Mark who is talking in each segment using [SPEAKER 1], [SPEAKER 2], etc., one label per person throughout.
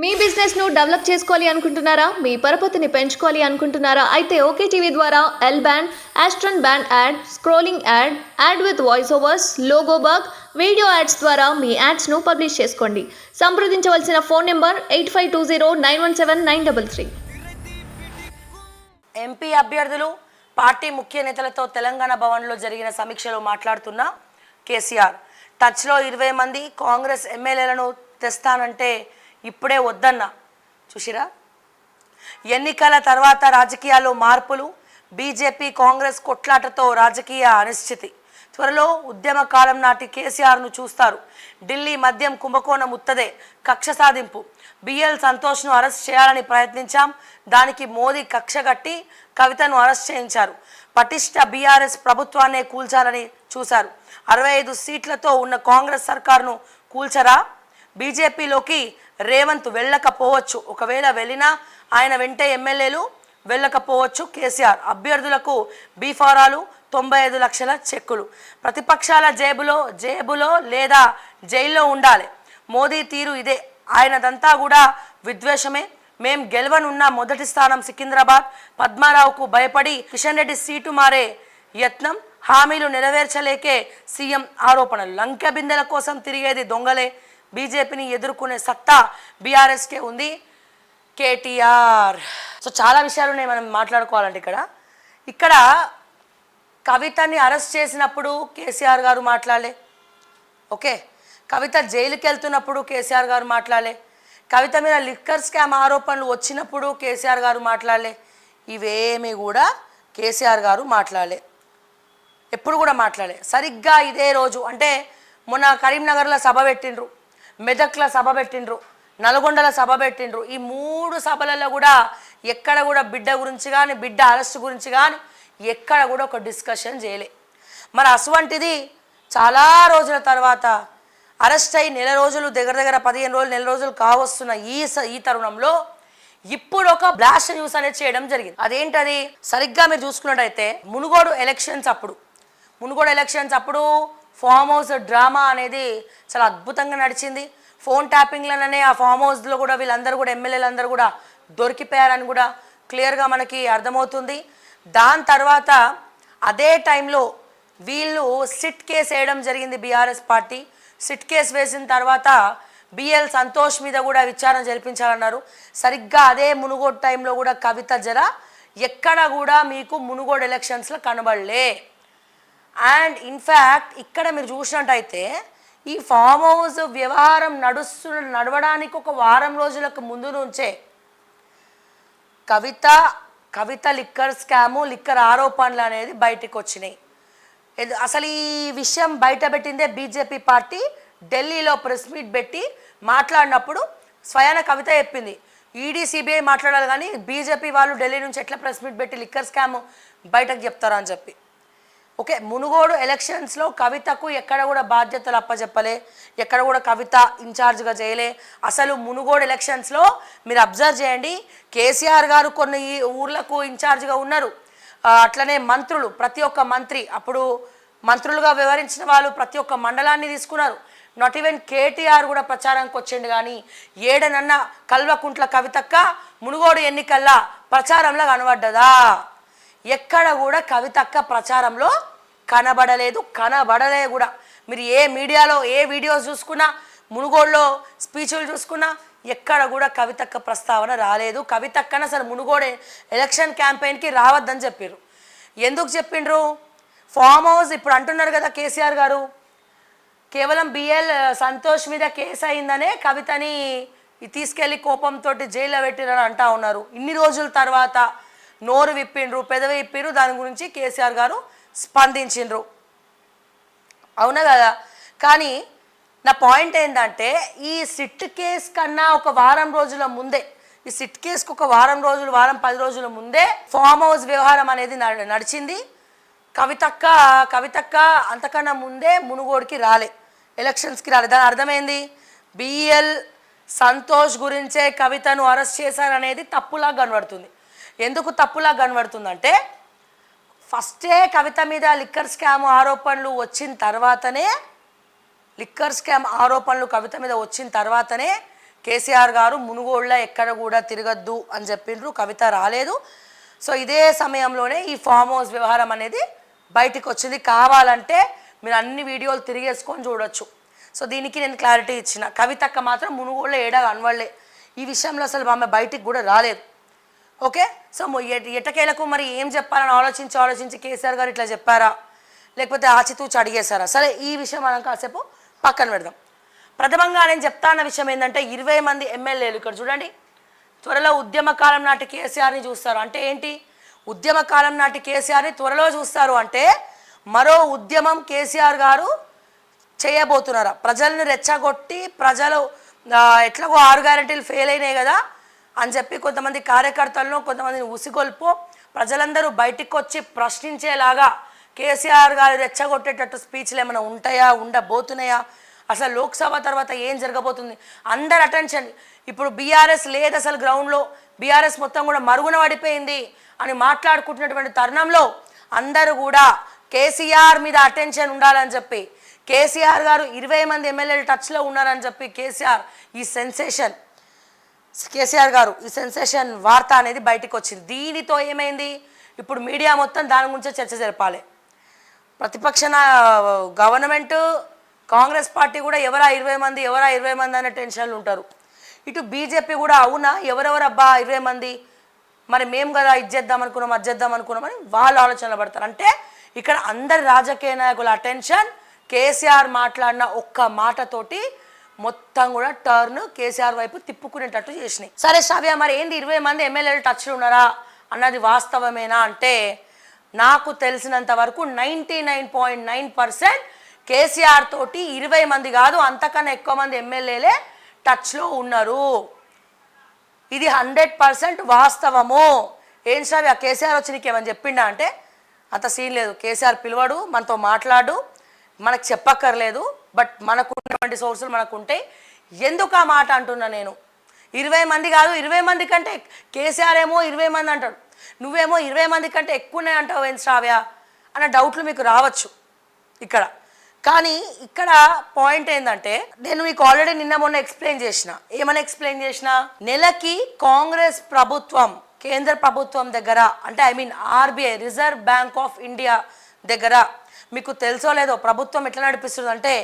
[SPEAKER 1] మీ business ను develop చేసుకోవాలి అనుకుంటున్నారా? మీ పరపతిని పెంచుకోవాలి అనుకుంటున్నారా? అయితే ఓకే టీవీ ద్వారా ఎల్ బ్యాండ్, ఆస్ట్రన్ band ad, scrolling ad, ad with voice overs, logo bug, video ads ద్వారా మీ యాడ్స్ ను పబ్లిష్ చేసుకోండి. సంప్రదించవలసిన ఫోన్ నెంబర్ 8520917933.
[SPEAKER 2] ఎంపీ అభ్యర్థులు పార్టీ ముఖ్య నేతలతో తెలంగాణ భవన్లో జరిగిన సమీక్షలో మాట్లాడుతున్న కేసీఆర్ టచ్లో 20 మంది కాంగ్రెస్ ఎమ్మెల్యేలను తెస్తానంటే ఇప్పుడే వద్దన్నా. చూసిరా, ఎన్నికల తర్వాత రాజకీయాల్లో మార్పులు, బీజేపీ కాంగ్రెస్ కొట్లాటతో రాజకీయ అనిశ్చితి. త్వరలో ఉద్యమ కాలం నాటి కేసీఆర్ను చూస్తారు. ఢిల్లీ మద్యం కుంభకోణం ఉత్తదే, కక్ష సాధింపు. బిఎల్ సంతోష్ను అరెస్ట్ చేయాలని ప్రయత్నించాం, దానికి మోదీ కక్ష కట్టి కవితను అరెస్ట్ చేయించారు. పటిష్ట బీఆర్ఎస్ ప్రభుత్వాన్నే కూల్చాలని చూశారు. 65 సీట్లతో ఉన్న కాంగ్రెస్ సర్కార్ను కూల్చరా? బీజేపీలోకి రేవంత్ వెళ్ళకపోవచ్చు, ఒకవేళ వెళ్ళినా ఆయన వెంటే ఎమ్మెల్యేలు వెళ్ళకపోవచ్చు. కేసీఆర్ అభ్యర్థులకు బీఫారాలు, 95 లక్షల చెక్కులు. ప్రతిపక్షాల జేబులో లేదా జైల్లో ఉండాలి. మోదీ తీరు ఇదే, ఆయనదంతా కూడా విద్వేషమే. మేం గెలవనున్న మొదటి స్థానం సికింద్రాబాద్. పద్మారావుకు భయపడి కిషన్ రెడ్డి సీటు మారే యత్నం, హామీలు నెరవేర్చలేకే సీఎం ఆరోపణలు. లంకె బిందెల కోసం తిరిగేది దొంగలే, బీజేపీని ఎదుర్కొనే సత్తా బీఆర్ఎస్కే ఉంది కేటీఆర్. సో చాలా విషయాలు ఉన్నాయి మనం మాట్లాడుకోవాలంటే ఇక్కడ కవితని అరెస్ట్ చేసినప్పుడు కేసీఆర్ గారు మాట్లాడలే. ఓకే, కవిత జైలుకి వెళ్తున్నప్పుడు కేసీఆర్ గారు మాట్లాడలే. కవిత మీద లిక్కర్ స్కామ్ ఆరోపణలు వచ్చినప్పుడు కేసీఆర్ గారు మాట్లాడలే. ఇవేమీ కూడా కేసీఆర్ గారు మాట్లాడలే, ఎప్పుడు కూడా మాట్లాడలే. సరిగ్గా ఇదే రోజు అంటే మొన్న కరీంనగర్లో సభ పెట్టిండ్రు, మెదక్లో సభ పెట్టిండ్రు, నల్గొండలో సభ పెట్టిండ్రు. ఈ 3 సభలలో కూడా ఎక్కడ కూడా బిడ్డ గురించి కానీ, బిడ్డ అరెస్ట్ గురించి కానీ ఎక్కడ కూడా ఒక డిస్కషన్ చేయలే. మరి అటువంటిది చాలా రోజుల తర్వాత అరెస్ట్ అయ్యి నెల రోజులు, దగ్గర 15 రోజులు, నెల రోజులు కావస్తున్న ఈ తరుణంలో ఇప్పుడు ఒక బ్లాస్ట్ న్యూస్ అనేది చేయడం జరిగింది. అదేంటది? సరిగ్గా మీరు చూసుకున్నట్టయితే మునుగోడు ఎలక్షన్స్ అప్పుడు ఫామ్ హౌస్ డ్రామా అనేది చాలా అద్భుతంగా నడిచింది. ఫోన్ ట్యాపింగ్లనే ఆ ఫామ్ హౌస్లో కూడా వీళ్ళందరూ కూడా ఎమ్మెల్యేలు అందరూ కూడా దొరికిపోయారని కూడా క్లియర్గా మనకి అర్థమవుతుంది. దాని తర్వాత అదే టైంలో వీళ్ళు సిట్ కేసు వేయడం జరిగింది. బీఆర్ఎస్ పార్టీ సిట్ కేసు వేసిన తర్వాత బిఎల్ సంతోష్ మీద కూడా విచారణ జరిపించాలన్నారు. సరిగ్గా అదే మునుగోడు టైంలో కూడా కవిత ఎక్కడ కూడా మీకు మునుగోడు ఎలక్షన్స్లో కనబడలే. అండ్ ఇన్ఫ్యాక్ట్ ఇక్కడ మీరు చూసినట్టయితే ఈ ఫామ్ హౌస్ వ్యవహారం నడవడానికి ఒక వారం రోజులకు ముందు నుంచే కవిత లిక్కర్ స్కాము, లిక్కర్ ఆరోపణలు అనేది బయటకు వచ్చినాయి. అసలు ఈ విషయం బయట పెట్టిందే బీజేపీ పార్టీ. ఢిల్లీలో ప్రెస్ మీట్ పెట్టి మాట్లాడినప్పుడు స్వయాన కవిత చెప్పింది, ఈడీ సిబిఐ మాట్లాడాలి కానీ బీజేపీ వాళ్ళు ఢిల్లీ నుంచి ఎట్లా ప్రెస్ మీట్ పెట్టి లిక్కర్ స్కామ్ బయటకు చెప్తారా అని చెప్పి. ఓకే, మునుగోడు ఎలక్షన్స్లో కవితకు ఎక్కడ కూడా బాధ్యతలు అప్పచెప్పలే, ఎక్కడ కూడా కవిత ఇన్ఛార్జ్గా చేయలే. అసలు మునుగోడు ఎలక్షన్స్లో మీరు అబ్జర్వ్ చేయండి, కేసీఆర్ గారు కొన్ని ఊర్లకు ఇన్ఛార్జ్గా ఉన్నారు. అట్లనే మంత్రులు, ప్రతి ఒక్క మంత్రి అప్పుడు మంత్రులుగా వ్యవహరించిన వాళ్ళు ప్రతి ఒక్క మండలాన్ని తీసుకున్నారు. నాట్ ఈవెన్ కేటీఆర్ కూడా ప్రచారానికి వచ్చిండు. కానీ ఏడనన్న కల్వకుంట్ల కవితక్క మునుగోడు ఎన్నికల్లా ప్రచారంలో కనబడ్డదా? ఎక్కడ కూడా కవితక్క ప్రచారంలో కనబడలే కూడా. మీరు ఏ మీడియాలో ఏ వీడియోస్ చూసుకున్నా, మునుగోడులో స్పీచ్లు చూసుకున్నా ఎక్కడ కూడా కవితక్క ప్రస్తావన రాలేదు. కవితక్కన అసలు మునుగోడు ఎలక్షన్ క్యాంపెయిన్కి రావద్దని చెప్పారు. ఎందుకు చెప్పిండ్రు? ఫామ్ హౌస్ ఇప్పుడు అంటున్నారు కదా కేసీఆర్ గారు, కేవలం బిఎల్ సంతోష్ మీద కేసు అయిందనే కవితని తీసుకెళ్ళి కోపంతో జైల్లో పెట్టిరని అంటా ఉన్నారు. ఇన్ని రోజుల తర్వాత నోరు విప్పిండ్రు, పెదవి విప్పిండ్రు, దాని గురించి కేసీఆర్ గారు స్పందించిండ్రు. అవునా కదా? కానీ నా పాయింట్ ఏంటంటే ఈ సిట్ కేసు కన్నా ఒక వారం రోజుల ముందే, ఈ సిట్ కేసుకు ఒక వారం 10 రోజుల ముందే ఫామ్ హౌస్ వ్యవహారం అనేది నడిచింది. కవితక్క అంతకన్నా ముందే మునుగోడుకి రాలే, ఎలక్షన్స్కి రాలే. దాని అర్థమైంది, బిఎల్ సంతోష్ గురించే కవితను అరెస్ట్ చేశారనేది తప్పులా కనబడుతుంది. ఎందుకు తప్పులా కనబడుతుందంటే ఫస్టే కవిత మీద లిక్కర్ స్కామ్ ఆరోపణలు వచ్చిన తర్వాతనే కేసీఆర్ గారు మునుగోళ్ళ ఎక్కడ కూడా తిరగద్దు అని చెప్పిండ్రు, కవిత రాలేదు. సో ఇదే సమయంలోనే ఈ ఫామ్ హౌస్ వ్యవహారం అనేది బయటికి వచ్చింది. కావాలంటే మీరు అన్ని వీడియోలు తిరిగేసుకొని చూడొచ్చు. సో దీనికి నేను క్లారిటీ ఇచ్చిన. కవితక్క మాత్రం మునుగోళ్ళ ఏడా కనవడలే. ఈ విషయంలో అసలు ఆమె బయటికి కూడా రాలేదు. ఓకే, సో ఎటకేలకు మరి ఏం చెప్పాలని ఆలోచించి కేసీఆర్ గారు ఇట్లా చెప్పారా, లేకపోతే ఆచితూచి అడిగేశారా? సరే, ఈ విషయం మనం కాసేపు పక్కన పెడదాం. ప్రథమంగా నేను చెప్తా అన్న విషయం ఏంటంటే 20 మంది ఎమ్మెల్యేలు ఇక్కడ చూడండి, త్వరలో ఉద్యమకాలం నాటి కేసీఆర్ని చూస్తారు. అంటే ఏంటి? ఉద్యమకాలం నాటి కేసీఆర్ని త్వరలో చూస్తారు అంటే మరో ఉద్యమం కేసీఆర్ గారు చేయబోతున్నారా? ప్రజల్ని రెచ్చగొట్టి ప్రజలు ఎట్లాగో 6 గ్యారెంటీలు ఫెయిల్ అయినాయి కదా అని చెప్పి కొంతమంది కార్యకర్తలను, కొంతమందిని ఉసిగొల్పు ప్రజలందరూ బయటికి వచ్చి ప్రశ్నించేలాగా కేసీఆర్ గారు రెచ్చగొట్టేటట్టు స్పీచ్లు ఏమైనా ఉంటాయా, ఉండబోతున్నాయా? అసలు లోక్సభ తర్వాత ఏం జరగబోతుంది? అందరు అటెన్షన్. ఇప్పుడు బీఆర్ఎస్ లేదు అసలు గ్రౌండ్లో, బీఆర్ఎస్ మొత్తం కూడా మరుగున పడిపోయింది అని మాట్లాడుకుంటున్నటువంటి తరుణంలో అందరూ కూడా కేసీఆర్ మీద అటెన్షన్ ఉండాలని చెప్పి, కేసీఆర్ గారు 20 మంది ఎమ్మెల్యేలు టచ్లో ఉన్నారని చెప్పి కేసీఆర్ ఈ సెన్సేషన్ వార్త అనేది బయటకు వచ్చింది. దీనితో ఏమైంది? ఇప్పుడు మీడియా మొత్తం దాని గురించే చర్చ జరపాలి. ప్రతిపక్ష గవర్నమెంట్ కాంగ్రెస్ పార్టీ కూడా ఎవరా 20 మంది అనే టెన్షన్లు ఉంటారు. ఇటు బీజేపీ కూడా అవునా ఎవరెవరు అబ్బా 20 మంది, మరి మేము కదా ఇది చేద్దాం అనుకున్నామని వాళ్ళు ఆలోచనలు పడతారు. అంటే ఇక్కడ అందరి రాజకీయ నాయకుల అటెన్షన్ కేసీఆర్ మాట్లాడిన ఒక్క మాటతోటి మొత్తం కూడా టర్న్ కేసీఆర్ వైపు తిప్పుకునేటట్టు చేసినాయి. సరే శ్రావ్య, మరి ఏంది 20 మంది ఎమ్మెల్యేలు టచ్లు ఉన్నారా అన్నది వాస్తవమేనా అంటే నాకు తెలిసినంత వరకు 99.9% కేసీఆర్ తోటి 20 మంది కాదు అంతకన్నా ఎక్కువ మంది ఎమ్మెల్యేలే టచ్లో ఉన్నారు. ఇది 100% వాస్తవము. ఏం శ్రావ్య, కేసీఆర్ వచ్చి నీకేమని చెప్పిండా అంటే అంత సీన్ లేదు. కేసీఆర్ పిలవాడు, మనతో మాట్లాడు, మనకు చెప్పక్కర్లేదు. బట్ మనకున్నటువంటి సోర్సులు మనకు ఉంటాయి. ఎందుకు ఆ మాట అంటున్నా నేను? 20 మంది కాదు, 20 మంది కంటే కేసీఆర్ ఏమో 20 మంది అంటాడు, నువ్వేమో 20 మంది కంటే ఎక్కువనే అంటావు ఏం శ్రావ్య అన్న డౌట్లు మీకు రావచ్చు ఇక్కడ. కానీ ఇక్కడ పాయింట్ ఏంటంటే నేను మీకు ఆల్రెడీ నిన్న మొన్న ఎక్స్ప్లెయిన్ చేసిన నెలకి కాంగ్రెస్ ప్రభుత్వం కేంద్ర ప్రభుత్వం దగ్గర అంటే RBI reserve bank of India దగ్గర మీకు తెలుసో లేదో ప్రభుత్వం ఎట్లా నడిపిస్తుంది అంటే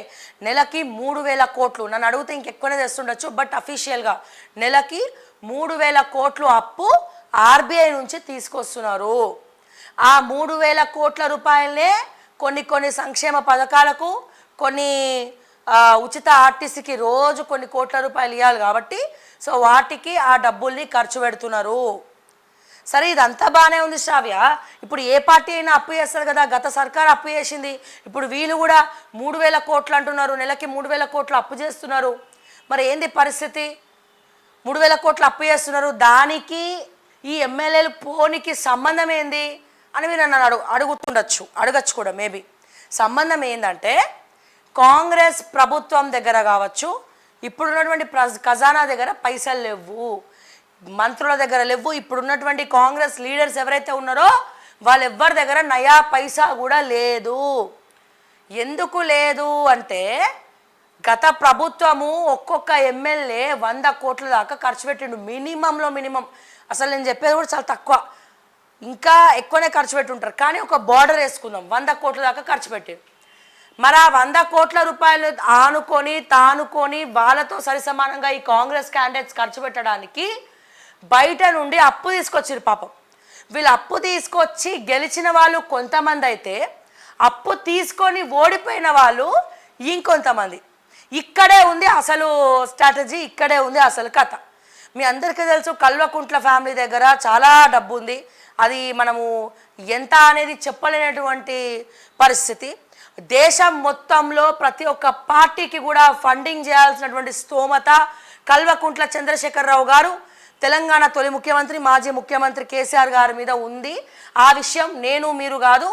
[SPEAKER 2] నెలకి 3,000 కోట్లు. నన్ను అడిగితే ఇంకెక్కువనే తెస్తుండొచ్చు, బట్ అఫీషియల్గా నెలకి 3,000 కోట్లు అప్పు ఆర్బీఐ నుంచి తీసుకొస్తున్నారు. ఆ 3,000 కోట్ల రూపాయలనే కొన్ని సంక్షేమ పథకాలకు, కొన్ని ఉచిత ఆర్టీసీకి రోజు కొన్ని కోట్ల రూపాయలు ఇవ్వాలి కాబట్టి సో వాటికి ఆ డబ్బుల్ని ఖర్చు పెడుతున్నారు. సరే, ఇదంతా బాగానే ఉంది శ్రావ్య. ఇప్పుడు ఏ పార్టీ అయినా అప్పు చేస్తారు కదా, గత సర్కార్ అప్పు చేసింది, ఇప్పుడు వీళ్ళు కూడా 3,000 కోట్లు అంటున్నారు, నెలకి 3,000 కోట్లు అప్పు చేస్తున్నారు. మరి ఏంది పరిస్థితి? 3,000 కోట్లు అప్పు చేస్తున్నారు, దానికి ఈ ఎమ్మెల్యేలు పోనికి సంబంధం ఏంది అని మీరు నన్ను అడగచ్చు కూడా. మేబీ సంబంధం ఏంటంటే కాంగ్రెస్ ప్రభుత్వం దగ్గర కావచ్చు, ఇప్పుడున్నటువంటి ఖజానా దగ్గర పైసలు లేవు, మంత్రుల దగ్గర లేవు, ఇప్పుడున్నటువంటి కాంగ్రెస్ లీడర్స్ ఎవరైతే ఉన్నారో వాళ్ళెవ్వరి దగ్గర నయా పైసా కూడా లేదు. ఎందుకు లేదు అంటే గత ప్రభుత్వము ఒక్కొక్క ఎమ్మెల్యే 100 కోట్ల దాకా ఖర్చు పెట్టిండు. మినిమం అసలు నేను చెప్పేది కూడా చాలా తక్కువ, ఇంకా ఎక్కువనే ఖర్చు పెట్టుంటారు. కానీ ఒక బార్డర్ వేసుకుందాం, 100 కోట్ల దాకా ఖర్చు పెట్టిండు. మరి ఆ 100 కోట్ల రూపాయలు తానుకొని వాళ్ళతో సరిసమానంగా ఈ కాంగ్రెస్ క్యాండిడేట్స్ ఖర్చు పెట్టడానికి బయట నుండి అప్పు తీసుకొచ్చారు. పాపం వీళ్ళు అప్పు తీసుకొచ్చి గెలిచిన వాళ్ళు కొంతమంది అయితే అప్పు తీసుకొని ఓడిపోయిన వాళ్ళు ఇంకొంతమంది. ఇక్కడే ఉంది అసలు స్ట్రాటజీ, ఇక్కడే ఉంది అసలు కథ. మీ అందరికీ తెలుసు కల్వకుంట్ల ఫ్యామిలీ దగ్గర చాలా డబ్బు ఉంది. అది మనము ఎంత అనేది చెప్పలేనటువంటి పరిస్థితి. దేశం మొత్తంలో ప్రతి ఒక్క పార్టీకి కూడా ఫండింగ్ చేయాల్సినటువంటి స్తోమత కల్వకుంట్ల చంద్రశేఖరరావు గారు తెలంగాణ తొలి ముఖ్యమంత్రి, మాజీ ముఖ్యమంత్రి కేసీఆర్ గారి మీద ఉంది. ఆ విషయం నేను మీరు కాదు,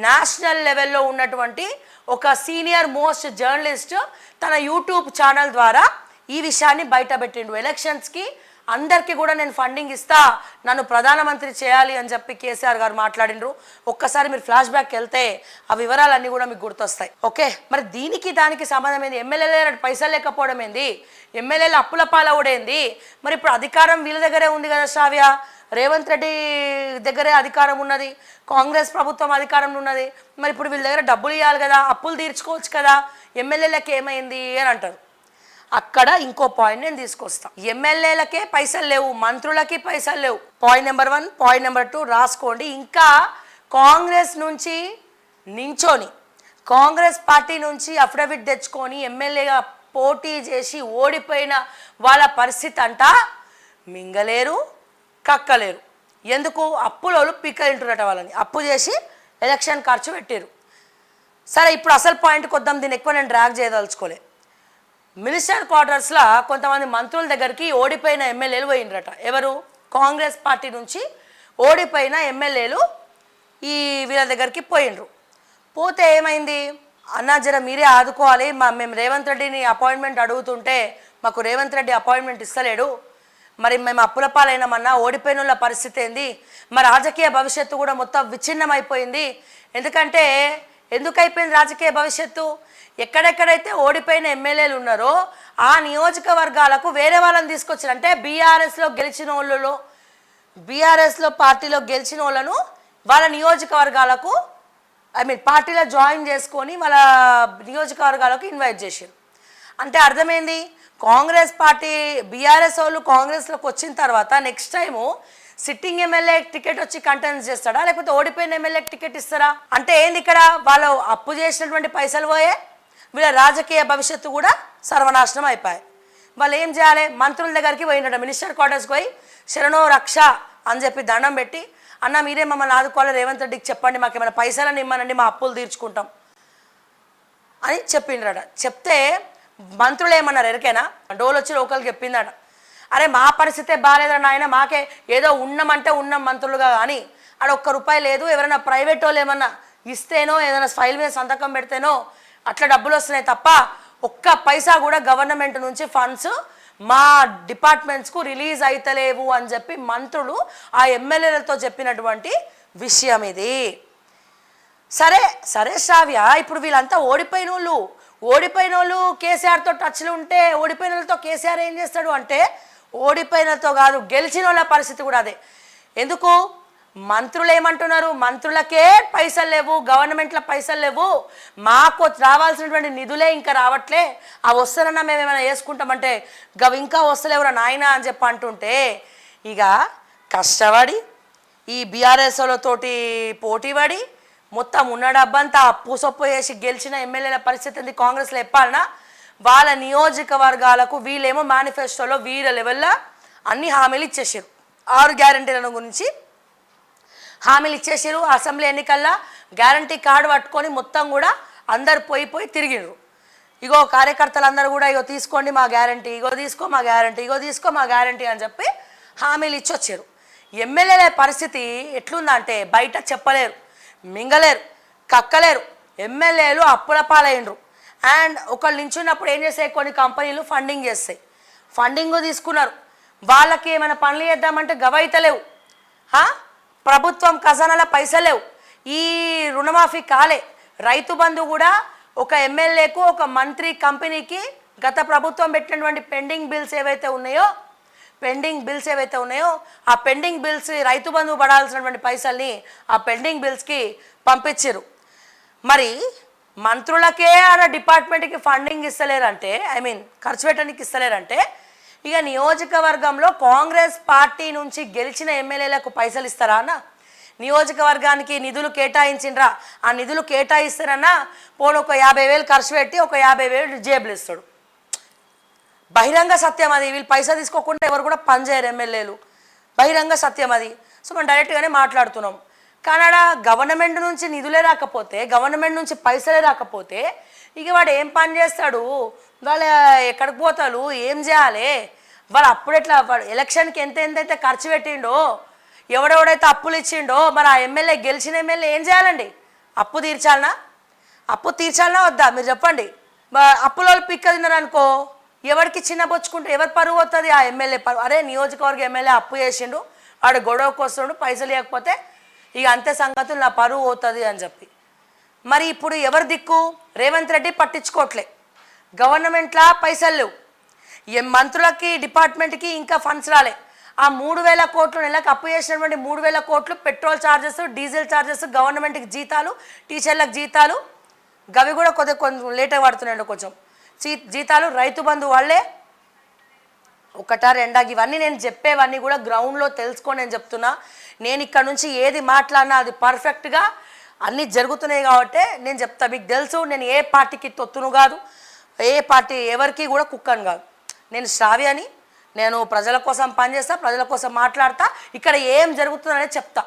[SPEAKER 2] నేషనల్ లెవెల్లో ఉన్నటువంటి ఒక సీనియర్ మోస్ట్ జర్నలిస్ట్ తన యూట్యూబ్ ఛానల్ ద్వారా ఈ విషయాన్ని బయటపెట్టిండు. ఎలక్షన్స్కి అందరికీ కూడా నేను ఫండింగ్ ఇస్తా, నన్ను ప్రధానమంత్రి చేయాలి అని చెప్పి కేసీఆర్ గారు మాట్లాడినరు. ఒక్కసారి మీరు ఫ్లాష్ బ్యాక్ వెళ్తే ఆ వివరాలన్నీ కూడా మీకు గుర్తొస్తాయి. ఓకే, మరి దీనికి దానికి సంబంధం ఏంది? ఎమ్మెల్యేల పైసలు లేకపోవడం ఏంది? ఎమ్మెల్యేల అప్పుల పాలవుడేంది? మరి ఇప్పుడు అధికారం వీళ్ళ దగ్గరే ఉంది కదా శ్రావ్య, రేవంత్ రెడ్డి దగ్గరే అధికారం ఉన్నది, కాంగ్రెస్ ప్రభుత్వం అధికారంలో ఉన్నది. మరి ఇప్పుడు వీళ్ళ దగ్గర డబ్బులు ఇవ్వాలి కదా, అప్పులు తీర్చుకోవచ్చు కదా, ఎమ్మెల్యేలకు ఏమైంది అని అంటారు. అక్కడ ఇంకో పాయింట్ నేను తీసుకొస్తాను. ఎమ్మెల్యేలకే పైసలు లేవు, మంత్రులకి పైసలు లేవు. Point number 1. పాయింట్ నెంబర్ 2 రాసుకోండి. ఇంకా కాంగ్రెస్ నుంచి నించోని, కాంగ్రెస్ పార్టీ నుంచి అఫిడవిట్ తెచ్చుకొని ఎమ్మెల్యేగా పోటీ చేసి ఓడిపోయిన వాళ్ళ పరిస్థితి అంట మింగలేరు, కక్కలేరు. ఎందుకు? అప్పులోళ్ళు పీకలింటున్నట వాళ్ళని, అప్పు చేసి ఎలక్షన్ ఖర్చు పెట్టారు. సరే, ఇప్పుడు అసలు పాయింట్కి వద్దాం. దీన్ని ఎక్కువ నేను డ్రాగ్ చేయదలుచుకోలే. మినిస్టర్ క్వార్టర్స్లో కొంతమంది మంత్రుల దగ్గరికి ఓడిపోయిన ఎమ్మెల్యేలు పోయినరట. ఎవరు? కాంగ్రెస్ పార్టీ నుంచి ఓడిపోయిన ఎమ్మెల్యేలు ఈ వీళ్ళ దగ్గరికి పోయినరు. పోతే ఏమైంది? అన్నా జర మీరే ఆదుకోవాలి, మేము రేవంత్ రెడ్డిని అపాయింట్మెంట్ అడుగుతుంటే మాకు రేవంత్ రెడ్డి అపాయింట్మెంట్ ఇస్తలేడు, మరి మేము అప్పుల పాలైనామన్నా, ఓడిపోయిన వాళ్ళ పరిస్థితి ఏంది, మరి రాజకీయ భవిష్యత్తు కూడా మొత్తం విచ్ఛిన్నమైపోయింది. ఎందుకు అయిపోయింది రాజకీయ భవిష్యత్తు? ఎక్కడెక్కడైతే ఓడిపోయిన ఎమ్మెల్యేలు ఉన్నారో ఆ నియోజకవర్గాలకు వేరే వాళ్ళని తీసుకొచ్చారు. అంటే బీఆర్ఎస్లో గెలిచిన వాళ్ళలో, బీఆర్ఎస్లో పార్టీలో గెలిచిన వాళ్ళను వాళ్ళ నియోజకవర్గాలకు పార్టీలో జాయిన్ చేసుకొని వాళ్ళ నియోజకవర్గాలకు ఇన్వైట్ చేశారు. అంటే అర్థమైంది, కాంగ్రెస్ పార్టీ బీఆర్ఎస్ వాళ్ళు కాంగ్రెస్లోకి వచ్చిన తర్వాత next time sitting MLA ticket వచ్చి కంటెస్ట్ చేస్తాడా, లేకపోతే ఓడిపోయిన ఎమ్మెల్యేకి టికెట్ ఇస్తారా? అంటే ఏంది ఇక్కడ? వాళ్ళు అప్పు చేసినటువంటి పైసలు పోయే, వీళ్ళ రాజకీయ భవిష్యత్తు కూడా సర్వనాశనం అయిపోయాయి. వాళ్ళు ఏం చేయాలి? మంత్రుల దగ్గరికి పోయినట, మినిస్టర్ క్వార్టర్స్కి పోయి శరణో రక్ష అని చెప్పి దండం పెట్టి, అన్న మీరే మమ్మల్ని ఆదుకోవాలి, రేవంత్ రెడ్డికి చెప్పండి, మాకు ఏమైనా పైసలని ఇమ్మనండి, మా అప్పులు తీర్చుకుంటాం అని చెప్పిండ్రట. చెప్తే మంత్రులు ఏమన్నారు ఎరికేనా? డోలు వచ్చి లోకల్కి చెప్పిందట, అరే మా పరిస్థితే బాగాలేదా నాయన, మాకే ఏదో ఉన్నామంటే ఉన్నాం మంత్రులుగా, కానీ ఆడ ₹1 లేదు, ఎవరైనా ప్రైవేట్ వాళ్ళు ఏమన్నా ఇస్తేనో ఏదైనా ఫైల్ మీద సంతకం పెడితేనో అట్లా డబ్బులు వస్తున్నాయి తప్ప ఒక్క పైసా కూడా గవర్నమెంట్ నుంచి ఫండ్స్ మా డిపార్ట్మెంట్స్కు రిలీజ్ అయితలేవు అని చెప్పి మంత్రులు ఆ ఎమ్మెల్యేలతో చెప్పినటువంటి విషయం ఇది. సరే సరే శ్రావ్య, ఇప్పుడు వీళ్ళంతా ఓడిపోయిన వాళ్ళు కేసీఆర్తో టచ్లు ఉంటే ఓడిపోయిన వాళ్ళతో కేసీఆర్ ఏం చేస్తాడు అంటే, ఓడిపోయినతో కాదు గెలిచిన వాళ్ళ పరిస్థితి కూడా అదే. ఎందుకు? మంత్రులు ఏమంటున్నారు? మంత్రులకే పైసలు లేవు, గవర్నమెంట్లో పైసలు లేవు, మాకు రావాల్సినటువంటి నిధులే ఇంకా రావట్లే, అవి వస్తారన్నా మేము ఏమైనా వేసుకుంటామంటే ఇంకా వస్తలేవురా నాయన అని చెప్పి అంటుంటే, ఇక కష్టపడి ఈ బీఆర్ఎస్ వాళ్ళతోటి పోటీపడి మొత్తం ఉన్న డబ్బంతా అప్పు సొప్పు చేసి గెలిచిన ఎమ్మెల్యేల పరిస్థితి ఏంది కాంగ్రెస్లో చెప్పాలనా? వాళ్ళ నియోజకవర్గాలకు వీళ్ళేమో మేనిఫెస్టోలో వీళ్ళ లెవెల్లో అన్ని హామీలు ఇచ్చేసారు. 6 గ్యారంటీల గురించి హామీలు ఇచ్చేసారు. అసెంబ్లీ ఎన్నికల్లో గ్యారంటీ కార్డు పట్టుకొని మొత్తం కూడా అందరు పోయి తిరిగినారు. ఇగో కార్యకర్తలందరూ కూడా ఇగో తీసుకోండి మా గ్యారంటీ, ఇగో తీసుకో మా గ్యారంటీ, ఇగో తీసుకో మా గ్యారంటీ అని చెప్పి హామీలు ఇచ్చొచ్చారు. ఎమ్మెల్యేల పరిస్థితి ఎట్లుందంటే బయట చెప్పలేరు, మింగలేరు, కక్కలేరు. ఎమ్మెల్యేలు అప్పుల పాలైనరు. అండ్ ఒకళ్ళు నించున్నప్పుడు ఏం చేస్తాయి, కొన్ని కంపెనీలు ఫండింగ్ చేస్తాయి, ఫండింగ్ తీసుకున్నారు, వాళ్ళకి ఏమైనా పనులు చేద్దామంటే గవైతలేవు, ప్రభుత్వం ఖజానాల పైసలు లేవు, ఈ రుణమాఫీ కాలే, రైతు బంధు కూడా ఒక ఎమ్మెల్యేకు ఒక మంత్రి కంపెనీకి గత ప్రభుత్వం పెట్టినటువంటి పెండింగ్ బిల్స్ ఏవైతే ఉన్నాయో ఆ పెండింగ్ బిల్స్ రైతు బంధువు పడాల్సినటువంటి పైసల్ని ఆ పెండింగ్ బిల్స్కి పంపించారు. మరి మంత్రులకే ఆడ డిపార్ట్మెంట్కి ఫండింగ్ ఇస్తలేరంటే, ఖర్చు పెట్టడానికి ఇస్తలేరంటే, ఇక నియోజకవర్గంలో కాంగ్రెస్ పార్టీ నుంచి గెలిచిన ఎమ్మెల్యేలకు పైసలు ఇస్తారా అన్న? నియోజకవర్గానికి నిధులు కేటాయించిండ్రా, ఆ నిధులు కేటాయిస్తారన్నా పోను ఒక 50,000 ఖర్చు పెట్టి ఒక 50,000 జేబులు ఇస్తాడు. బహిరంగ సత్యం అది. వీళ్ళు పైసా తీసుకోకుండా ఎవరు కూడా పనిచేయరు ఎమ్మెల్యేలు, బహిరంగ సత్యం అది. సో మనం డైరెక్ట్గానే మాట్లాడుతున్నాం. కానీ గవర్నమెంట్ నుంచి నిధులే రాకపోతే, గవర్నమెంట్ నుంచి పైసలే రాకపోతే ఇక వాడు ఏం పని చేస్తాడు? వాళ్ళు ఎక్కడికి పోతారు? ఏం చేయాలి? వాళ్ళు అప్పుడెట్లా వాడు ఎలక్షన్కి ఎంతైతే ఖర్చు పెట్టిండో, ఎవడెవడైతే అప్పులు ఇచ్చిండో, మరి ఆ ఎమ్మెల్యే గెలిచిన ఎమ్మెల్యే ఏం చేయాలండి? అప్పు తీర్చాలనా వద్దా? మీరు చెప్పండి. అప్పుల వాళ్ళు పిక్క తిన్నారనుకో ఎవరికి చిన్నబొచ్చుకుంటే ఎవరి పరువు అవుతుంది? ఆ ఎమ్మెల్యే పరువు. అరే నియోజకవర్గ ఎమ్మెల్యే అప్పు చేసిండు, ఆడు గొడవకు వస్తుండు, పైసలు ఇవ్వకపోతే ఇక అంతే సంగతులు, నా పరువు అవుతుంది అని చెప్పి. మరి ఇప్పుడు ఎవరి దిక్కు? రేవంత్ రెడ్డి పట్టించుకోవట్లే, గవర్నమెంట్లా పైసలు లేవు, మంత్రులకి డిపార్ట్మెంట్కి ఇంకా ఫండ్స్ రాలే. ఆ 3,000 కోట్లు నెలకు అప్పు చేసినటువంటి 3,000 కోట్లు పెట్రోల్ ఛార్జెస్, డీజిల్ ఛార్జెస్, గవర్నమెంట్కి జీతాలు, టీచర్లకు జీతాలు, గవి కూడా కొంచెం లేట్గా పడుతున్నాయండి కొంచెం జీతాలు. రైతు బంధు వాళ్ళే ఒకటా రెండా, ఇవన్నీ నేను చెప్పేవన్నీ కూడా గ్రౌండ్లో తెలుసుకొని నేను చెప్తున్నా. నేను ఇక్కడ నుంచి ఏది మాట్లాడినా అది పర్ఫెక్ట్గా అన్నీ జరుగుతున్నాయి కాబట్టి నేను చెప్తా. మీకు తెలుసు నేను ఏ పార్టీకి తొత్తును కాదు, ఏ పార్టీ ఎవరికి కూడా కుక్కను కాదు. నేను శ్రావ్యని, నేను ప్రజల కోసం పనిచేస్తా, ప్రజల కోసం మాట్లాడతా, ఇక్కడ ఏం జరుగుతుందనే చెప్తా.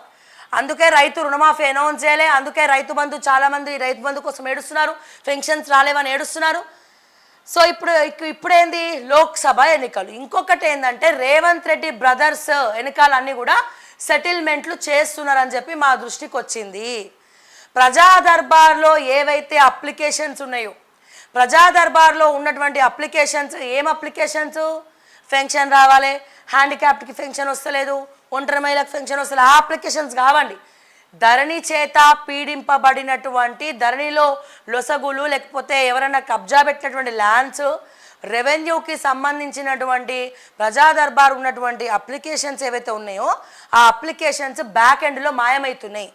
[SPEAKER 2] అందుకే రైతు రుణమాఫీ అనౌన్స్ చేయలే, అందుకే రైతు బంధు చాలామంది రైతు బంధు కోసం ఏడుస్తున్నారు, పెన్షన్స్ రాలేవని ఏడుస్తున్నారు. సో ఇప్పుడేంది లోక్సభ ఎన్నికలు. ఇంకొకటి ఏంటంటే రేవంత్ రెడ్డి బ్రదర్స్ ఎన్నికలన్నీ కూడా సెటిల్మెంట్లు చేస్తున్నారని చెప్పి మా దృష్టికి వచ్చింది. ప్రజా దర్బార్లో ఏవైతే అప్లికేషన్స్ ఉన్నాయో, ప్రజా దర్బార్లో ఉన్నటువంటి అప్లికేషన్స్, ఏం అప్లికేషన్స్? పెన్షన్ రావాలి, హ్యాండిక్యాప్డ్కి పెన్షన్ వస్తలేదు, ఒంటరి మహిళకు పెన్షన్ వస్తలేదు, ఆ అప్లికేషన్స్ కావండి. ధరణి చేత పీడింపబడినటువంటి, ధరణిలో లొసగులు లేకపోతే ఎవరైనా కబ్జా పెట్టినటువంటి ల్యాండ్స్, రెవెన్యూకి సంబంధించినటువంటి ప్రజా దర్బార్ ఉన్నటువంటి అప్లికేషన్స్ ఏవైతే ఉన్నాయో ఆ అప్లికేషన్స్ బ్యాక్ ఎండ్లో మాయమవుతున్నాయి.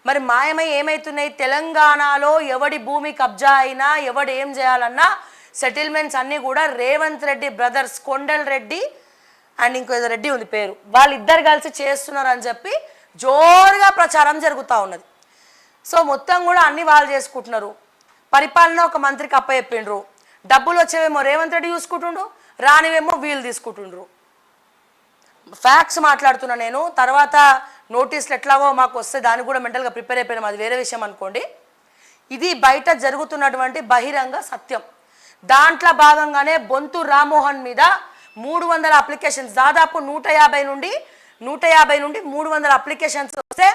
[SPEAKER 2] మరి మాయమై ఏమవుతున్నాయి? తెలంగాణలో ఎవడి భూమి కబ్జా అయినా, ఎవడు ఏం చేయాలన్నా సెటిల్మెంట్స్ అన్నీ కూడా రేవంత్ రెడ్డి బ్రదర్స్, కొండల్ రెడ్డి అండ్ ఇంకో ఏదో రెడ్డి ఉంది పేరు, వాళ్ళిద్దరు కలిసి చేస్తున్నారని చెప్పి జోరుగా ప్రచారం జరుగుతూ ఉన్నది. సో మొత్తం కూడా అన్ని వాళ్ళు చేసుకుంటున్నారు. పరిపాలన ఒక మంత్రికి అప్పచెప్పిండ్రు, డబ్బులు వచ్చేవేమో రేవంత్ రెడ్డి చూసుకుంటుండ్రు, రానివేమో వీళ్ళు తీసుకుంటుండ్రు. ఫ్యాక్ట్స్ మాట్లాడుతున్నా నేను. తర్వాత నోటీసులు ఎట్లాగో మాకు వస్తే దానికి కూడా మెంటల్గా ప్రిపేర్ అయిపోయినాం, అది వేరే విషయం అనుకోండి. ఇది బయట జరుగుతున్నటువంటి బహిరంగ సత్యం. దాంట్లో భాగంగానే బొంతు రామ్మోహన్ మీద 300 అప్లికేషన్స్, దాదాపు 150 నుండి 300 అప్లికేషన్స్ వస్తే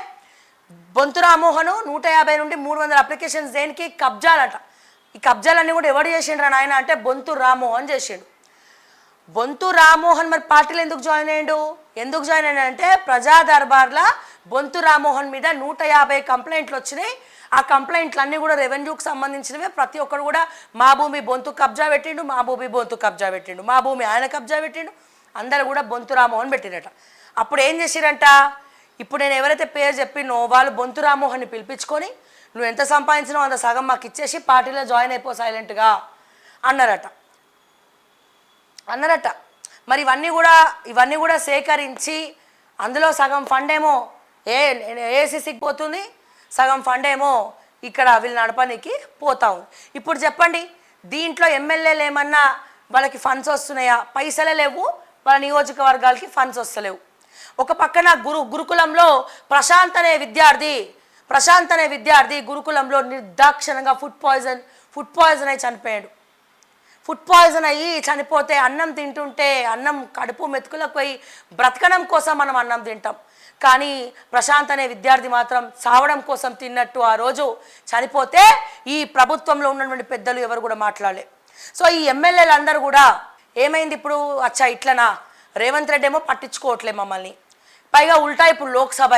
[SPEAKER 2] బొంతు రామ్మోహన్ 150 నుండి 300 అప్లికేషన్స్ దేనికి? కబ్జాలట. ఈ కబ్జాలన్నీ కూడా ఎవడు చేసిండ్రా నాయన అంటే బొంతు రామ్మోహన్ చేసిండు. బొంతు రామ్మోహన్ మరి పార్టీలో ఎందుకు జాయిన్ అయ్యిండు? ఎందుకు జాయిన్ అయ్యాడు అంటే ప్రజా దర్బార్లో బొంతు రామ్మోహన్ మీద 150 కంప్లైంట్లు వచ్చినాయి. ఆ కంప్లైంట్లు అన్నీ కూడా రెవెన్యూకి సంబంధించినవే. ప్రతి ఒక్కరు కూడా మా భూమి బొంతు కబ్జా పెట్టిండు, మా భూమి బొంతు కబ్జా పెట్టిండు, మా భూమి ఆయన కబ్జా పెట్టిండు, అందరూ కూడా బొంతు రామ్మోహన్ పెట్టినట. అప్పుడు ఏం చేసిరంట? ఇప్పుడు నేను ఎవరైతే పేరు చెప్పినో వాళ్ళు బొంతు రామ్మోహన్ని పిలిపించుకొని నువ్వు ఎంత సంపాదించినావు అంత సగం మాకు ఇచ్చేసి పార్టీలో జాయిన్ అయిపో సైలెంట్గా అన్నారట. మరి ఇవన్నీ కూడా సేకరించి అందులో సగం ఫండ్ ఏమో ఏఐసిసికి పోతుంది, సగం ఫండ్ ఏమో ఇక్కడ వీళ్ళు నడపనికి పోతా ఉంది. ఇప్పుడు చెప్పండి, దీంట్లో ఎమ్మెల్యేలు ఏమన్నా వాళ్ళకి ఫండ్స్ వస్తున్నాయా? పైసలే లేవు, వాళ్ళ నియోజకవర్గాలకి ఫండ్స్ వస్తలేవు. ఒక పక్కన గురుకులంలో ప్రశాంత్ అనే విద్యార్థి గురుకులంలో నిర్దాక్షిణంగా ఫుడ్ పాయిజన్ అయి చనిపోయాడు. ఫుడ్ పాయిజన్ అయ్యి చనిపోతే అన్నం తింటుంటే అన్నం కడుపు మెతుకులకు పోయి బ్రతకడం కోసం మనం అన్నం తింటాం, కానీ ప్రశాంత్ అనే విద్యార్థి మాత్రం చావడం కోసం తిన్నట్టు ఆ రోజు చనిపోతే ఈ ప్రభుత్వంలో ఉన్నటువంటి పెద్దలు ఎవరు కూడా మాట్లాడలే. సో ఈ ఎమ్మెల్యేలు అందరూ కూడా ఏమైంది ఇప్పుడు? అచ్చా ఇట్లనా? రేవంత్ రెడ్డి ఏమో పట్టించుకోవట్లే మమ్మల్ని, పైగా ఉల్టా ఇప్పుడు లోక్సభ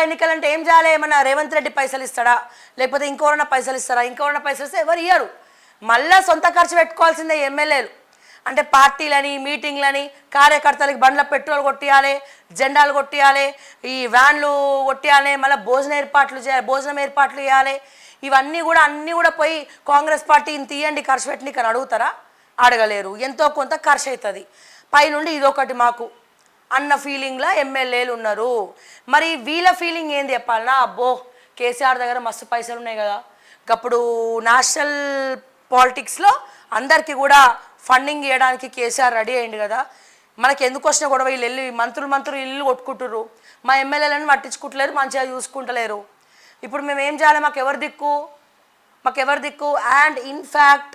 [SPEAKER 2] ఎన్నికలు అంటే ఏం చేయాలి? ఏమన్నా రేవంత్ రెడ్డి పైసలు ఇస్తాడా, లేకపోతే ఇంకెవరన్నా పైసలు ఇస్తారా? ఇంకెవరన్నా పైసలు ఇస్తే ఎవరు ఇయ్యరు, మళ్ళీ సొంత ఖర్చు పెట్టుకోవాల్సిందే ఎమ్మెల్యేలు. అంటే పార్టీలని, మీటింగ్లని, కార్యకర్తలకి బండ్ల పెట్రోల్ కొట్టియాలి, జెండాలు కొట్టియాలి, ఈ వ్యాన్లు కొట్టియాలి, మళ్ళీ భోజనం ఏర్పాట్లు చేయాలి. ఇవన్నీ కూడా పోయి కాంగ్రెస్ పార్టీ ఇంత తీయండి ఖర్చు పెట్టిన అని అడుగుతారా? అడగలేరు. ఎంతో కొంత ఖర్చు అవుతుంది. పైనుండి ఇదొకటి మాకు అన్న ఫీలింగ్లో ఎమ్మెల్యేలు ఉన్నారు. మరి వీళ్ళ ఫీలింగ్ ఏంది చెప్పాలన్నా? అబ్బో కేసీఆర్ దగ్గర మస్తు పైసలు ఉన్నాయి కదా, అప్పుడు నేషనల్ పాలిటిక్స్లో అందరికీ కూడా ఫండింగ్ ఇవ్వడానికి కేసీఆర్ రెడీ అయ్యింది కదా, మనకి ఎందుకు వచ్చిన గొడవ? వీళ్ళు వెళ్ళి మంత్రులు ఇల్లు కొట్టుకుంటుర్రు, మా ఎమ్మెల్యేలను పట్టించుకుంటలేరు, మంచిగా చూసుకుంటలేరు. ఇప్పుడు మేము ఏం చేయాలి? మాకు ఎవరు దిక్కు? అండ్ ఇన్ఫ్యాక్ట్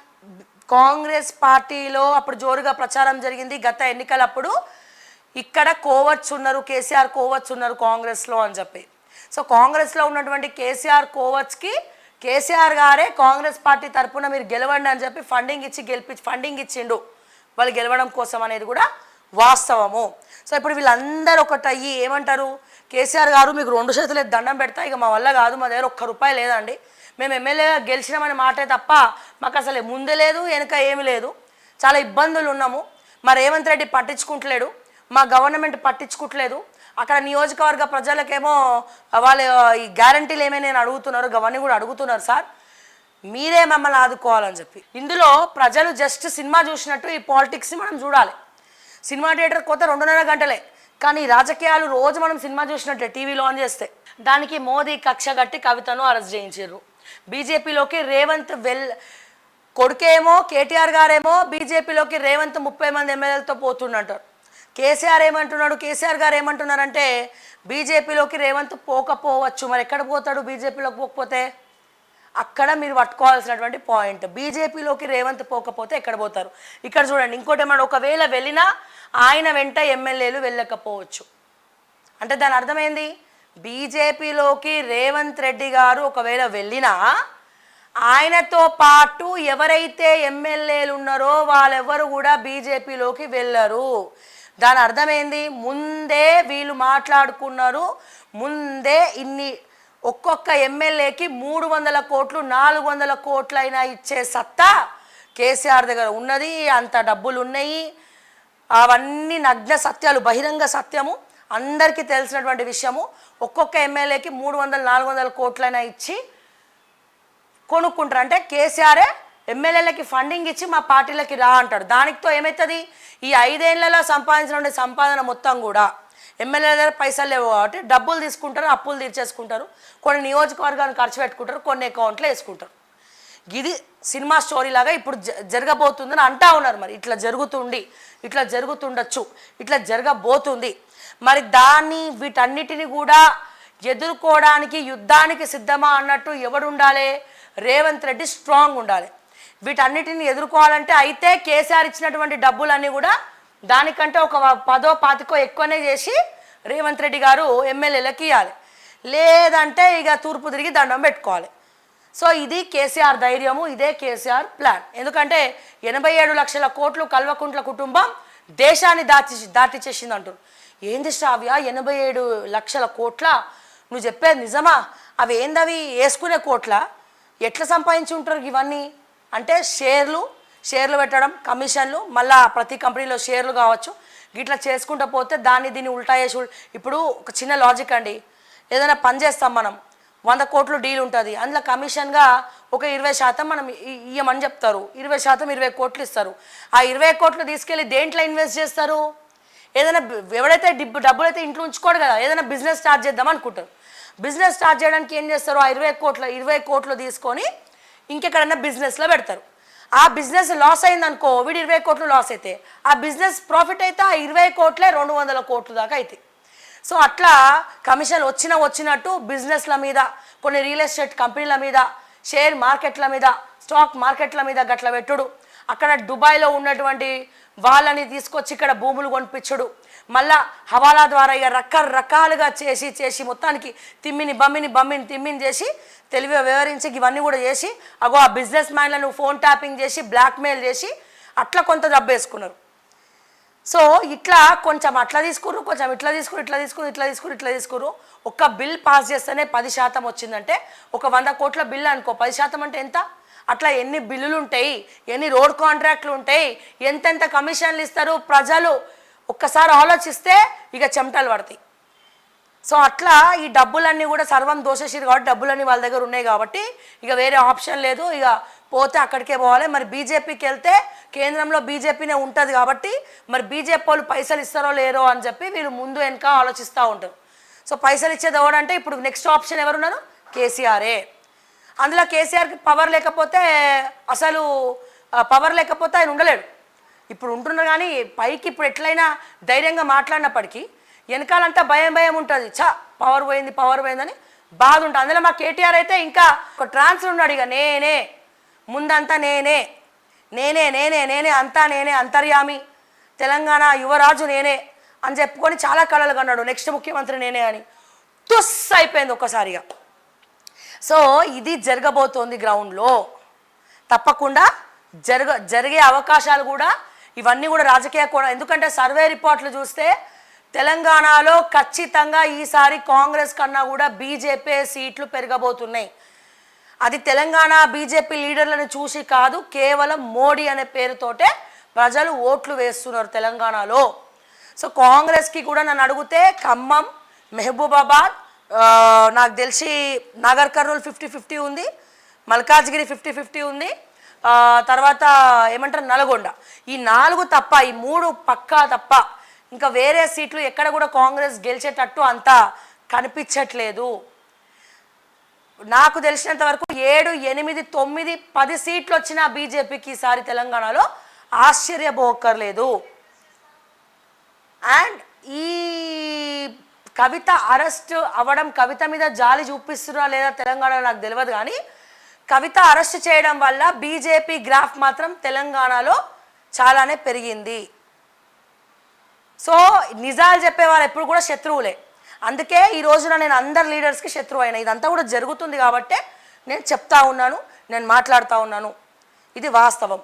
[SPEAKER 2] కాంగ్రెస్ పార్టీలో అప్పుడు జోరుగా ప్రచారం జరిగింది గత ఎన్నికలప్పుడు, ఇక్కడ కోవట్స్ ఉన్నారు, కేసీఆర్ కోవట్స్ ఉన్నారు కాంగ్రెస్లో అని చెప్పి. సో కాంగ్రెస్లో ఉన్నటువంటి కేసీఆర్ కోవట్స్కి కేసీఆర్ గారే కాంగ్రెస్ పార్టీ తరఫున మీరు గెలవండి అని చెప్పి ఫండింగ్ ఇచ్చిండు వాళ్ళు గెలవడం కోసం అనేది కూడా వాస్తవము. సో ఇప్పుడు వీళ్ళందరూ ఒకటి అయ్యి ఏమంటారు, కేసీఆర్ గారు మీకు 2 చేతులు దండం పెడతా, ఇక మా వల్ల కాదు, మా దగ్గర ₹1 లేదండి, మేము ఎమ్మెల్యేగా గెలిచినామని మాటే తప్ప మాకు అసలు ముందే లేదు వెనుక ఏమి లేదు, చాలా ఇబ్బందులు ఉన్నాము, మా రేవంత్ రెడ్డి పట్టించుకుంటలేడు, మా గవర్నమెంట్ పట్టించుకుంటలేదు, అక్కడ నియోజకవర్గ ప్రజలకేమో వాళ్ళ ఈ గ్యారంటీలు ఏమైనా నేను అడుగుతున్నారు, అవన్నీ కూడా అడుగుతున్నారు సార్, మీరే మమ్మల్ని ఆదుకోవాలని చెప్పి. ఇందులో ప్రజలు జస్ట్ సినిమా చూసినట్టు ఈ పాలిటిక్స్ని మనం చూడాలి. సినిమా థియేటర్ కొత్త 2.5 గంటలే, కానీ రాజకీయాలు రోజు మనం సినిమా చూసినట్టే టీవీలో ఆన్ చేస్తే. దానికి మోదీ కక్ష కట్టి కవితను అరెస్ట్ చేయించారు. బీజేపీలోకి రేవంత్ కొడుకేమో కేటీఆర్ గారేమో బీజేపీలోకి రేవంత్ 30 మంది ఎమ్మెల్యేలతో పోతుండంటారు. కేసీఆర్ గారు ఏమంటున్నారంటే బీజేపీలోకి రేవంత్ పోకపోవచ్చు, మరి ఎక్కడ పోతాడు బీజేపీలోకి పోకపోతే? అక్కడ మీరు పట్టుకోవాల్సినటువంటి పాయింట్, బీజేపీలోకి రేవంత్ పోకపోతే ఎక్కడ పోతారు. ఇక్కడ చూడండి, ఇంకోటి ఏమన్నా, ఒకవేళ వెళ్ళినా ఆయన వెంట ఎమ్మెల్యేలు వెళ్ళకపోవచ్చు. అంటే దాని అర్థమైంది, బీజేపీలోకి రేవంత్ రెడ్డి గారు ఒకవేళ వెళ్ళినా ఆయనతో పాటు ఎవరైతే ఎమ్మెల్యేలు ఉన్నారో వాళ్ళెవ్వరు కూడా బీజేపీలోకి వెళ్ళరు. దాని అర్థమైంది, ముందే వీళ్ళు మాట్లాడుకున్నారు, ముందే ఇన్ని ఒక్కొక్క ఎమ్మెల్యేకి 300 కోట్లు 400 కోట్లైనా ఇచ్చే సత్తా కేసీఆర్ దగ్గర ఉన్నది, అంత డబ్బులు ఉన్నాయి, అవన్నీ నగ్న సత్యాలు, బహిరంగ సత్యము, అందరికీ తెలిసినటువంటి విషయము. ఒక్కొక్క ఎమ్మెల్యేకి 300-400 కోట్లైనా ఇచ్చి కొనుక్కుంటారు. అంటే కేసీఆరే ఎమ్మెల్యేలకి ఫండింగ్ ఇచ్చి మా పార్టీలకి రా అంటాడు. దానితో ఏమవుతుంది, ఈ 5 ఏళ్లలో సంపాదించిన సంపాదన మొత్తం కూడా ఎమ్మెల్యేల దగ్గర పైసలు లేవు కాబట్టి డబ్బులు తీసుకుంటారు, అప్పులు తీర్చేసుకుంటారు, కొన్ని నియోజకవర్గాన్ని ఖర్చు పెట్టుకుంటారు, కొన్ని అకౌంట్లో వేసుకుంటారు. ఇది సినిమా స్టోరీ లాగా ఇప్పుడు జరగబోతుందని అంటా ఉన్నారు. మరి ఇట్లా జరుగుతుండొచ్చు, ఇట్లా జరగబోతుంది. మరి వీటన్నిటిని కూడా ఎదుర్కోవడానికి యుద్ధానికి సిద్ధమా అన్నట్టు ఎవడు ఉండాలి? రేవంత్ రెడ్డి స్ట్రాంగ్ ఉండాలి. వీటన్నిటిని ఎదుర్కోవాలంటే అయితే కేసీఆర్ ఇచ్చినటువంటి డబ్బులన్నీ కూడా దానికంటే ఒక 10-20 ఎక్కువనే చేసి రేవంత్ రెడ్డి గారు ఎమ్మెల్యేలకు ఇవ్వాలి, లేదంటే ఇక తూర్పు తిరిగి దండం పెట్టుకోవాలి. సో ఇది కేసీఆర్ ధైర్యము, ఇదే కేసీఆర్ ప్లాన్. ఎందుకంటే 87 లక్షల కోట్లు కల్వకుంట్ల కుటుంబం దేశాన్ని దాటిచేసింది అంటారు. ఏంది శ్రావ్య, 87 లక్షల కోట్ల? నువ్వు చెప్పేది నిజమా? అవి ఏందవి వేసుకునే కోట్ల? ఎట్లా సంపాదించి ఉంటారు ఇవన్నీ? అంటే షేర్లు పెట్టడం, కమిషన్లు, మళ్ళీ ప్రతి కంపెనీలో షేర్లు కావచ్చు, ఇట్లా చేసుకుంటూ పోతే దీన్ని ఉల్టా చేసి. ఇప్పుడు ఒక చిన్న లాజిక్ అండి, ఏదైనా పని చేస్తాం మనం, 100 కోట్లు డీల్ ఉంటుంది, అందులో కమిషన్గా ఒక 20% మనం ఇవ్వమని చెప్తారు, 20% 20 కోట్లు ఇస్తారు. ఆ 20 కోట్లు తీసుకెళ్ళి దేంట్లో ఇన్వెస్ట్ చేస్తారు? ఏదైనా ఎవడైతే డబ్బులు అయితే ఇంట్లో ఉంచుకోడు కదా, ఏదైనా బిజినెస్ స్టార్ట్ చేద్దాం అనుకుంటారు. బిజినెస్ స్టార్ట్ చేయడానికి ఏం చేస్తారు? ఆ 20 కోట్లు తీసుకొని ఇంకెక్కడైనా బిజినెస్లో పెడతారు. ఆ బిజినెస్ లాస్ అయిందనుకో, వీడు 20 కోట్లు లాస్ అయితే, ఆ బిజినెస్ ప్రాఫిట్ అయితే ఆ 20 కోట్లే 200 కోట్ల దాకా అవుతాయి. సో అట్లా కమిషన్ వచ్చినట్టు బిజినెస్ల మీద, కొన్ని రియల్ ఎస్టేట్ కంపెనీల మీద, షేర్ మార్కెట్ల మీద, స్టాక్ మార్కెట్ల మీద గట్ల పెట్టుడు, అక్కడ దుబాయ్లో ఉన్నటువంటి వాళ్ళని తీసుకొచ్చి ఇక్కడ భూములు కొనిపించుడు, మళ్ళా హవాలా ద్వారా ఇక రకరకాలుగా చేసి మొత్తానికి తిమ్మిని చేసి తెలివిగా వివరించి ఇవన్నీ కూడా చేసి అగో ఆ బిజినెస్ మ్యాన్లను ఫోన్ ట్యాపింగ్ చేసి బ్లాక్మెయిల్ చేసి అట్లా కొంత డబ్బు వేసుకున్నారు. సో ఇట్లా కొంచెం అట్లా తీసుకురు, కొంచెం ఇట్లా తీసుకురు. ఒక్క బిల్ పాస్ చేస్తేనే 10% వచ్చిందంటే ఒక 100 కోట్ల బిల్ అనుకో, 10% అంటే ఎంత? అట్లా ఎన్ని బిల్లులు ఉంటాయి, ఎన్ని రోడ్ కాంట్రాక్ట్లు ఉంటాయి, ఎంతెంత కమిషన్లు ఇస్తారు ప్రజలు, ఒక్కసారి ఆలోచిస్తే ఇక చెమటలు పడతాయి. సో అట్లా ఈ డబ్బులన్నీ కూడా సర్వం దోషశీరు కాబట్టి డబ్బులన్నీ వాళ్ళ దగ్గర ఉన్నాయి కాబట్టి ఇక వేరే ఆప్షన్ లేదు, ఇక పోతే అక్కడికే పోవాలి. మరి బీజేపీకి వెళ్తే కేంద్రంలో బీజేపీనే ఉంటుంది కాబట్టి మరి బీజేపీ వాళ్ళు పైసలు ఇస్తారో లేరో అని చెప్పి వీళ్ళు ముందు వెనక ఆలోచిస్తూ ఉంటారు. సో పైసలు ఇచ్చేది ఎవడంటే ఇప్పుడు నెక్స్ట్ ఆప్షన్ ఎవరున్నారు? కేసీఆరే. అందులో కేసీఆర్కి పవర్ లేకపోతే ఆయన ఉండలేడు. ఇప్పుడు ఉంటున్నారు కానీ పైకి ఇప్పుడు ఎట్లయినా ధైర్యంగా మాట్లాడినప్పటికీ వెనకాలంతా భయం ఉంటుంది, పవర్ పోయిందని బాధ ఉంటుంది. అందులో మా కేటీఆర్ అయితే ఇంకా ఒక ట్రాన్స్లో ఉన్నాడు, ఇక ముందంతా నేనే అంతా నేనే, అంతర్యామి, తెలంగాణ యువరాజు నేనే అని చెప్పుకొని చాలా కళలు కన్నాడు, నెక్స్ట్ ముఖ్యమంత్రి నేనే అని. తుస్ అయిపోయింది ఒక్కసారిగా. సో ఇది జరగబోతోంది గ్రౌండ్లో. తప్పకుండా జరిగే అవకాశాలు కూడా ఇవన్నీ కూడా రాజకీయ కూడా. ఎందుకంటే సర్వే రిపోర్ట్లు చూస్తే తెలంగాణలో ఖచ్చితంగా ఈసారి కాంగ్రెస్ కన్నా కూడా బీజేపీ సీట్లు పెరగబోతున్నాయి. అది తెలంగాణ బీజేపీ లీడర్లను చూసి కాదు, కేవలం మోడీ అనే పేరుతోటే ప్రజలు ఓట్లు వేస్తున్నారు తెలంగాణలో. సో కాంగ్రెస్కి కూడా నన్ను అడిగితే ఖమ్మం, మహబూబాబాద్, నాకు తెలిసి నాగర్ కర్నూలు 50-50 ఉంది, మల్కాజ్గిరి 50-50 ఉంది, తర్వాత ఏమంటారు నల్గొండ. ఈ 4 తప్ప, ఈ 3 పక్కా తప్ప ఇంకా వేరే సీట్లు ఎక్కడ కూడా కాంగ్రెస్ గెలిచేటట్టు అంతా కనిపించట్లేదు. నాకు తెలిసినంత వరకు 7, 8, 9, 10 సీట్లు వచ్చిన బీజేపీకి ఈసారి తెలంగాణలో ఆశ్చర్యపోకర్లేదు. అండ్ ఈ కవిత అరెస్ట్ అవ్వడం, కవిత మీద జాలి చూపిస్తున్నా లేదా తెలంగాణలో నాకు తెలియదు, కానీ కవిత అరెస్ట్ చేయడం వల్ల బీజేపీ గ్రాఫ్ మాత్రం తెలంగాణలో చాలానే పెరిగింది. సో నిజాలు చెప్పేవాళ్ళు ఎప్పుడు కూడా శత్రువులే. అందుకే ఈ రోజున నేను అందరు లీడర్స్కి శత్రువు అయినా. ఇదంతా కూడా జరుగుతుంది కాబట్టే నేను చెప్తా ఉన్నాను, నేను మాట్లాడుతూ ఉన్నాను. ఇది వాస్తవం.